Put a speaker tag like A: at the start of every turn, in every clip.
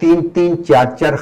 A: 3-3, 4-4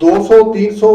B: 200-300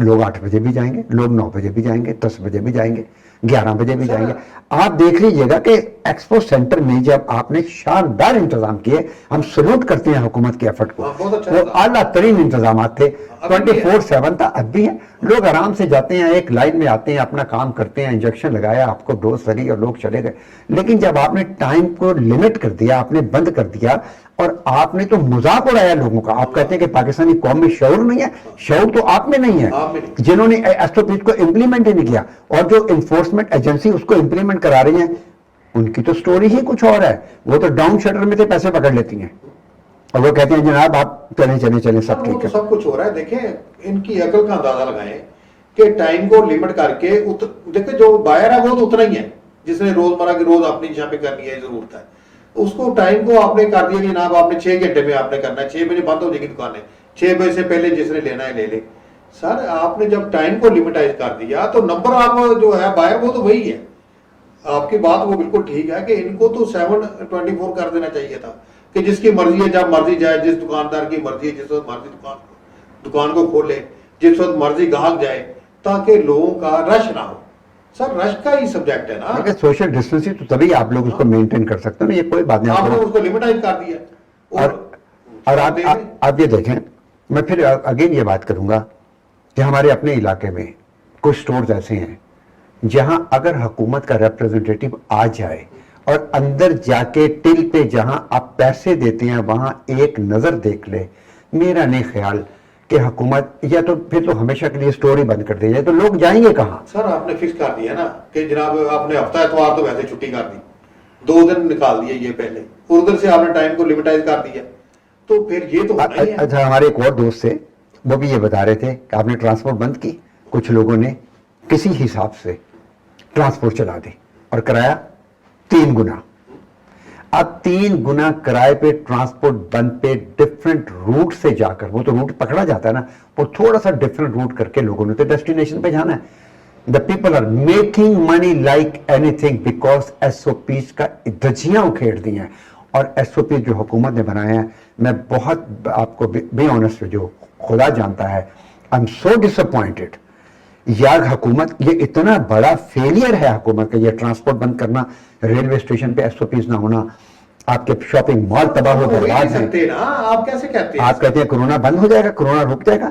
A: لوگ 8 بجے بھی جائیں گے, لوگ 9 بجے بھی جائیں گے, 10 بجے بھی جائیں گے, 11 بجے بھی جائیں گے. آپ دیکھ لیجئے گا کہ ایکسپو سینٹر میں جب آپ نے شاندار انتظام کیے, ہم سلوٹ کرتے ہیں حکومت کے ایفرٹ کو, وہ اعلیٰ ترین انتظامات تھے, 24/7 تھا, اب بھی ہے. لوگ آرام سے جاتے ہیں, ایک لائن میں آتے ہیں, اپنا کام کرتے ہیں, انجیکشن لگایا, آپ کو ڈوز لگی اور لوگ چلے گئے. لیکن جب آپ نے ٹائم کو لمٹ کر دیا, آپ نے بند کر دیا, اور آپ نے تو مذاق اڑایا لوگوں کا. آپ کہتے ہیں کہ پاکستانی قوم میں شعور نہیں ہے, شعور تو آپ میں نہیں ہے, جنہوں نے ایس او پیز کو امپلیمنٹ ہی نہیں کیا, اور جو انفورسمنٹ ایجنسی اس کو امپلیمنٹ کرا رہی ہیں ان کی تو سٹوری ہی کچھ اور ہے. وہ تو ڈاؤن شٹر میں سے پیسے پکڑ لیتی ہیں اور وہ کہتے ہیں جناب آپ چلیں سب ٹھیک ہے.
B: سب کچھ ہو رہا ہے. دیکھیں ان کی عقل کا اندازہ لگائیں کہ ٹائم کو لمٹ کر کے دیکھیں جو بائر ہے وہ تو اتنا ہی ہے جس نے روزمرہ کی روز اپنی شاپنگ کرنی ہے, ضرورت ہے, اس کو ٹائم کو آپ نے کر دیا کہ جناب آپ نے 6 گھنٹے میں آپ نے کرنا ہے, 6 بجے بند ہو جائے گی دکانیں, 6 بجے سے پہلے جس نے لینا ہے لے لے. سر آپ نے جب ٹائم کو لمٹائز کر دیا تو نمبر آپ جو ہے بائر وہ تو وہی ہے. آپ کی بات وہ بالکل ٹھیک ہے کہ ان کو تو 7/24 کر دینا چاہیے تھا کہ جس کی مرضی ہے جب مرضی جائے, جس دکاندار کی مرضی ہے جس وقت مرضی دکان کو کھولے, جس وقت مرضی گاہک جائے, تاکہ لوگوں کا رش نہ ہو. سر رش کا ہی سبجیکٹ ہے نا.
A: سوشل ڈسٹینسنگ تو تبھی آپ لوگ اس کو مینٹین کر سکتے ہیں, یہ کوئی بات نہیں.
B: آپ نے اس کو لمٹائز کر دیا.
A: اور آپ یہ دیکھیں, میں پھر اگین یہ بات کروں گا کہ ہمارے اپنے علاقے میں کچھ سٹورز ایسے ہیں جہاں اگر حکومت کا ریپریزنٹیٹو آ جائے اور اندر جا کے ٹل پہ جہاں آپ پیسے دیتے ہیں وہاں ایک نظر دیکھ لے, میرا نہیں خیال کہ حکومت یا تو پھر تو ہمیشہ کے لیے سٹوری بند کر دی جائے, تو لوگ جائیں گے کہاں؟
B: سر آپ نے فکس کر دیا نا کہ جناب آپ نے ہفتہ اتوار تو ویسے چھٹی کر دی, 2 دن نکال دیے یہ پہلے, اور ادھر سے آپ نے ٹائم کو لمٹائز کر دیا, تو پھر یہ تو ہونا ہی ہے.
A: اچھا, ہمارے ایک اور دوست تھے, وہ بھی یہ بتا رہے تھے کہ آپ نے ٹرانسپورٹ بند کی, کچھ لوگوں نے کسی حساب سے ٹرانسپورٹ چلا دی اور کرایہ 3 گنا. اب 3 گنا کرائے پہ ٹرانسپورٹ بند پہ ڈفرنٹ روٹ سے جا کر, وہ تو روٹ پکڑا جاتا ہے نا, اور تھوڑا سا ڈفرنٹ روٹ کر کے لوگوں نے تو ڈیسٹینیشن پہ جانا ہے. The people are making money like anything because SOPs کا دھجیاں اکھیڑ دی ہیں. اور SOPs جو حکومت نے بنائے ہیں, میں بہت آپ کو بے آنسٹ جو خدا جانتا ہے, I'm so disappointed. یا حکومت یہ اتنا بڑا فیلئر ہے حکومت کا, یہ ٹرانسپورٹ بند کرنا, ریلوے اسٹیشن پہ SOPs نہ ہونا, آپ کے شاپنگ مال تباہ ہو برباد ہیں.
B: آپ کیسے کہتے ہیں؟
A: آپ کہتے ہیں کرونا بند ہو جائے گا, کرونا رک جائے گا.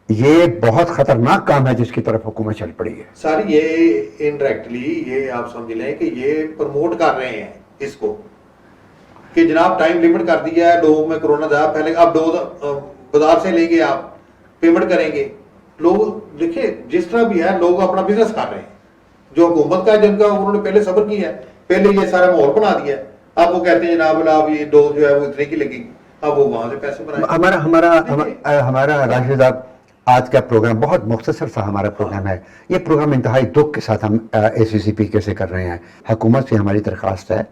A: یہ بہت خطرناک کام ہے جس کی طرف حکومت چل پڑی ہے.
B: سر یہ انڈائریکٹلی یہ آپ سمجھ لیں کہ یہ پروموٹ کر رہے ہیں اس کو کہ جناب ٹائم لمٹ کر دیا ہے, لوگوں میں کرونا زیادہ پھیلے گا, اب بازار سے لیں گے, آپ پیمنٹ کریں گے. لوگ دیکھیں جس طرح بھی ہے لوگ اپنا بزنس کر رہے ہیں, جو حکومت کا جن کا انہوں نے پہلے صبر کیا ہے, پہلے یہ سارا ماحول بنا دیا ہے, اب وہ کہتے ہیں جناب اب یہ ڈوز جو ہے وہ اتنے کی لگے گی, اب وہ وہاں سے پیسے بنائیں.
A: ہمارا راشد صاحب آج کا پروگرام بہت مختصر سا ہمارا پروگرام ہے. یہ پروگرام انتہائی دکھ کے ساتھ ہم ACCP سے کر رہے ہیں. حکومت سے ہماری درخواست ہے,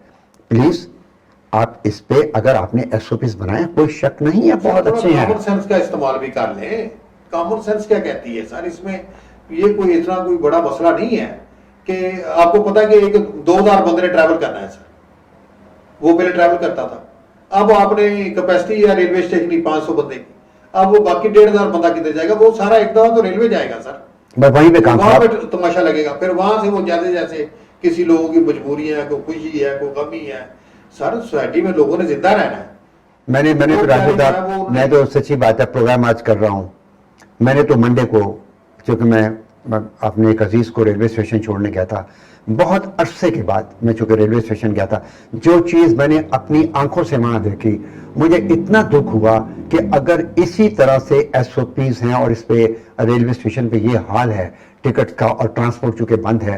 A: پلیز آپ اس پہ اگر آپ نے SOPs بنائے, کوئی شک نہیں ہے, بہت اچھے ہیں,
B: کامن سینس کا استعمال بھی کر لیں. کامن سینس کیا کہتی ہے سر, اس میں یہ کوئی اتنا کوئی بڑا مسئلہ نہیں ہے کہ آپ کو پتا کہ 2000 بندے نے ٹریول کرنا ہے سر, وہ پہلے ٹریول کرتا تھا, اب آپ نے کیپیسٹی یا ریلوے اسٹیشن کی 500 بندے کی, اب وہ باقی 1500 بندہ کدھر جائے گا, وہ سارا ایک دفعہ تو ریلوے جائے گا سر,
A: وہیں پہ کام,
B: وہاں پہ تماشا لگے گا, پھر وہاں سے وہ جیسے جیسے کسی لوگوں کی مجبوری ہے, کوئی خوشی ہے, کوئی غمی ہے, سر سوسائٹی میں لوگوں نے زندہ رہنا ہے. میں نے
A: تو راشد صاحب, میں تو سچی بات ہے پروگرام آج کر رہا ہوں, میں نے تو منڈے کو, چونکہ میں اپنے ایک عزیز کو ریلوے اسٹیشن چھوڑنے گیا تھا, بہت عرصے کے بعد میں چونکہ ریلوے اسٹیشن گیا تھا, جو چیز میں نے اپنی آنکھوں سے وہاں دیکھی, مجھے اتنا دکھ ہوا کہ اگر اسی طرح سے SOPs ہیں اور اس پہ ریلوے اسٹیشن پہ یہ حال ہے ٹکٹ کا, اور ٹرانسپورٹ چونکہ بند ہے,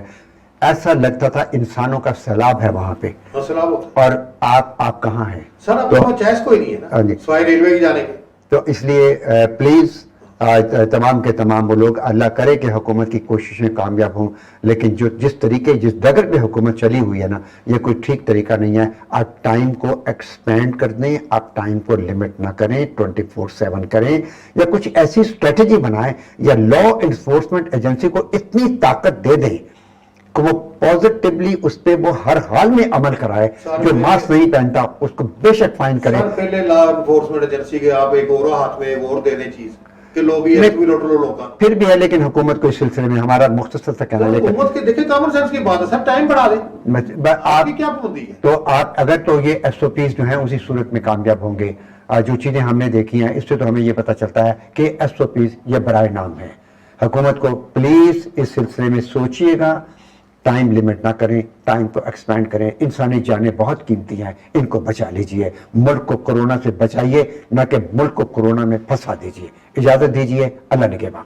A: ایسا لگتا تھا انسانوں کا سیلاب ہے وہاں پہ, اور آپ کہاں ہیں
B: سر؟ آپ کے پاس چوائس کوئی نہیں ہے نا سوائے ریلوے کی جانے کی.
A: تو اس لیے پلیز تمام کے تمام وہ لوگ, اللہ کرے کہ حکومت کی کوششیں کامیاب ہوں, لیکن جس طریقے جس ڈگر پہ حکومت چلی ہوئی ہے نا, یہ کوئی ٹھیک طریقہ نہیں ہے. آپ ٹائم کو ایکسپینڈ کر دیں, آپ ٹائم کو لمٹ نہ کریں, 24/7 کریں, یا کچھ ایسی اسٹریٹجی بنائیں, یا لا انفورسمنٹ ایجنسی کو اتنی طاقت دے دیں کہ وہ پازیٹیولی اس پہ وہ ہر حال میں عمل کرائے. جو ماسک نہیں پہنتا اس کو بے شک فائن کریں.
B: پہلے لا انفورسمنٹ ایجنسی کے آپ ایک اور ہاتھ میں ایک اور دے دیں چیز, کہ لو بھی ایسے بھی لوٹ لو لوگ کا
A: پھر بھی ہے، لیکن حکومت کو اس سلسلے میں ہمارا مختصر سا کہنا لے کر
B: حکومت کے دیکھیں کامن سینس کی بات ہے سر، ٹائم بڑھا دیں، آپ کی کیا پابندی ہے؟
A: تو آپ اگر تو یہ ایس او پیز جو ہیں اسی صورت میں کامیاب ہوں گے. جو چیزیں ہم نے دیکھی ہیں اس سے تو ہمیں یہ پتہ چلتا ہے کہ ایس او پیز یہ برائے نام ہے. حکومت کو پلیز اس سلسلے میں سوچئے گا، ٹائم لیمٹ نہ کریں، ٹائم کو ایکسپینڈ کریں. انسانی جانیں بہت قیمتی ہیں، ان کو بچا لیجئے. ملک کو کورونا سے بچائیے، نہ کہ ملک کو کورونا میں پھنسا دیجئے. اجازت دیجئے، اللہ نگہباں.